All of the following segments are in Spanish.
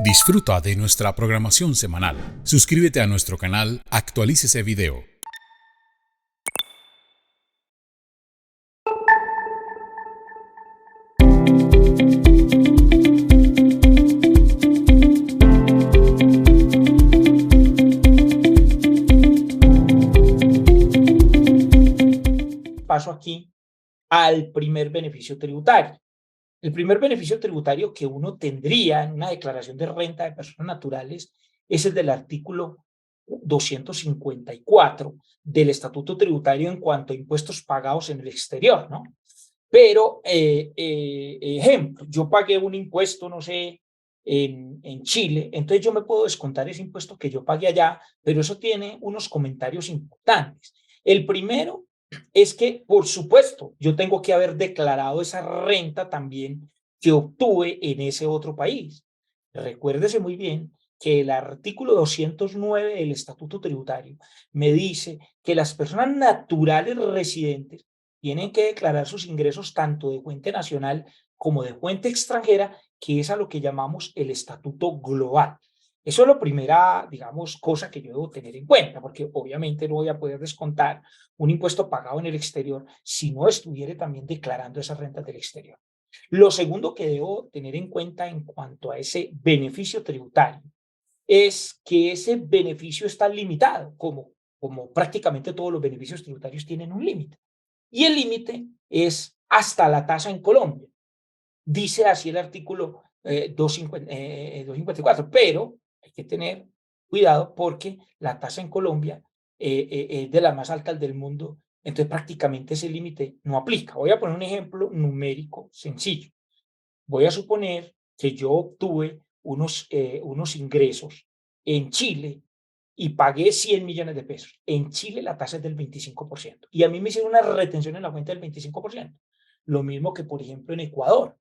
Disfruta de nuestra programación semanal. Suscríbete a nuestro canal, Actualícese Video. Paso aquí al primer beneficio tributario. El primer beneficio tributario que uno tendría en una declaración de renta de personas naturales es el del artículo 254 del Estatuto Tributario en cuanto a impuestos pagados en el exterior, ¿no? Pero, ejemplo, yo pagué un impuesto, no sé, en Chile, entonces yo me puedo descontar ese impuesto que yo pagué allá, pero eso tiene unos comentarios importantes. El primero es que, por supuesto, yo tengo que haber declarado esa renta también que obtuve en ese otro país. Recuérdese muy bien que el artículo 209 del Estatuto Tributario me dice que las personas naturales residentes tienen que declarar sus ingresos tanto de fuente nacional como de fuente extranjera, que es a lo que llamamos el estatuto global. Eso es la primera, digamos, cosa que yo debo tener en cuenta, porque obviamente no voy a poder descontar un impuesto pagado en el exterior si no estuviera también declarando esas rentas del exterior. Lo segundo que debo tener en cuenta en cuanto a ese beneficio tributario es que ese beneficio está limitado, como prácticamente todos los beneficios tributarios tienen un límite. Y el límite es hasta la tasa en Colombia. Dice así el artículo 254, pero hay que tener cuidado porque la tasa en Colombia es de las más altas del mundo, entonces prácticamente ese límite no aplica. Voy a poner un ejemplo numérico sencillo. Voy a suponer que yo obtuve unos ingresos en Chile y pagué 100 millones de pesos. En Chile la tasa es del 25% y a mí me hicieron una retención en la cuenta del 25%. Lo mismo que, por ejemplo, en Ecuador,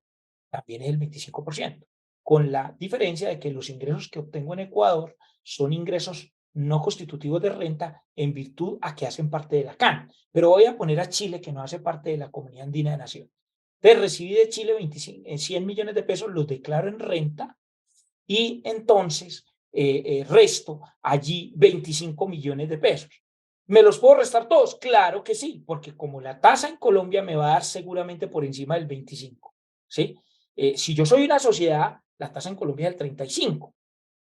también es el 25%, con la diferencia de que los ingresos que obtengo en Ecuador son ingresos no constitutivos de renta en virtud a que hacen parte de la CAN. Pero voy a poner a Chile, que no hace parte de la Comunidad Andina de Naciones. Entonces recibí de Chile 100 millones de pesos, los declaro en renta y entonces resto allí 25 millones de pesos. ¿Me los puedo restar todos? Claro que sí, porque como la tasa en Colombia me va a dar seguramente por encima del 25, ¿sí? Si yo soy una sociedad, la tasa en Colombia es del 35.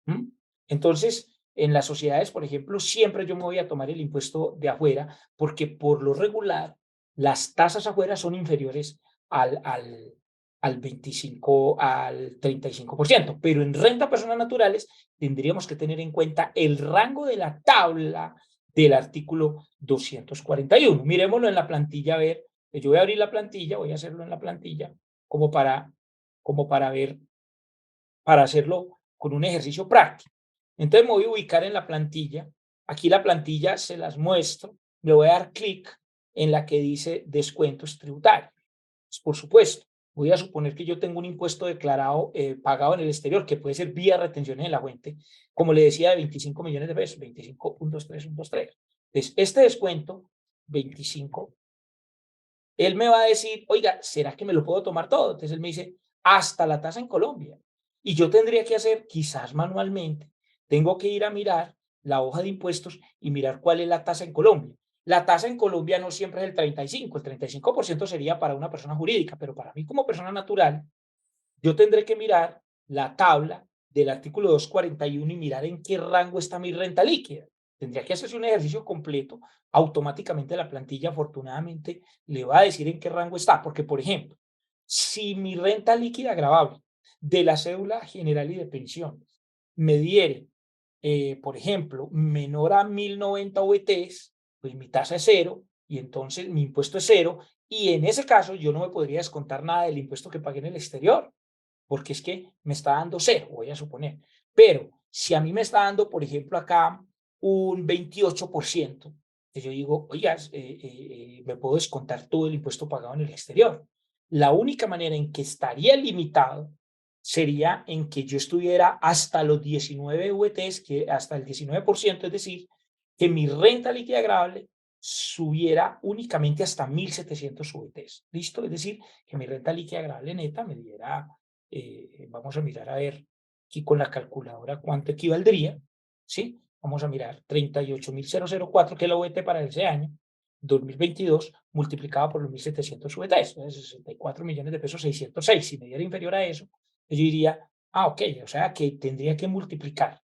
¿Mm? Entonces, en las sociedades, por ejemplo, siempre yo me voy a tomar el impuesto de afuera, porque por lo regular las tasas afuera son inferiores al, al, al 25, al 35%. Pero en renta a personas naturales tendríamos que tener en cuenta el rango de la tabla del artículo 241. Miremoslo en la plantilla, a ver. Yo voy a abrir la plantilla, voy a hacerlo en la plantilla, como para ver, para hacerlo con un ejercicio práctico. Entonces me voy a ubicar en la plantilla. Aquí la plantilla se las muestro. Le voy a dar clic en la que dice descuentos tributarios. Pues, por supuesto, voy a suponer que yo tengo un impuesto declarado, pagado en el exterior, que puede ser vía retenciones en la fuente, como le decía, de 25 millones de pesos, 25.313. Entonces, este descuento, 25, él me va a decir, oiga, ¿será que me lo puedo tomar todo? Entonces él me dice, hasta la tasa en Colombia. Y yo tendría que hacer, quizás manualmente, tengo que ir a mirar la hoja de impuestos y mirar cuál es la tasa en Colombia. La tasa en Colombia no siempre es el 35, el 35% sería para una persona jurídica, pero para mí como persona natural, yo tendré que mirar la tabla del artículo 241 y mirar en qué rango está mi renta líquida. Tendría que hacerse un ejercicio completo. Automáticamente la plantilla, afortunadamente, le va a decir en qué rango está. Porque, por ejemplo, si mi renta líquida gravable de la cédula general y de pensiones me diere, por ejemplo, menor a 1090 VTs, pues mi tasa es cero y entonces mi impuesto es cero. Y en ese caso yo no me podría descontar nada del impuesto que pagué en el exterior porque es que me está dando cero, voy a suponer. Pero si a mí me está dando, por ejemplo, acá un 28%, que yo digo, oiga, me puedo descontar todo el impuesto pagado en el exterior. La única manera en que estaría limitado sería en que yo estuviera hasta los 19 VTs, que hasta el 19%, es decir, que mi renta líquida agravable subiera únicamente hasta 1.700 VTs. ¿Listo? Es decir, que mi renta líquida agravable neta me diera vamos a mirar a ver Aquí con la calculadora, ¿cuánto equivaldría? ¿Sí? Vamos a mirar 38.004, que es la VT para ese año, 2022, multiplicado por los 1.700 VTs, es 64 millones de pesos, 606. Si me diera inferior a eso, yo diría, ok, o sea que tendría que multiplicar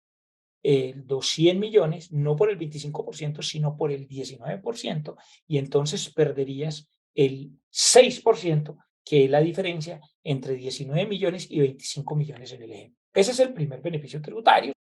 los 100 millones, no por el 25%, sino por el 19%, y entonces perderías el 6%, que es la diferencia entre 19 millones y 25 millones en el ejemplo. Ese es el primer beneficio tributario.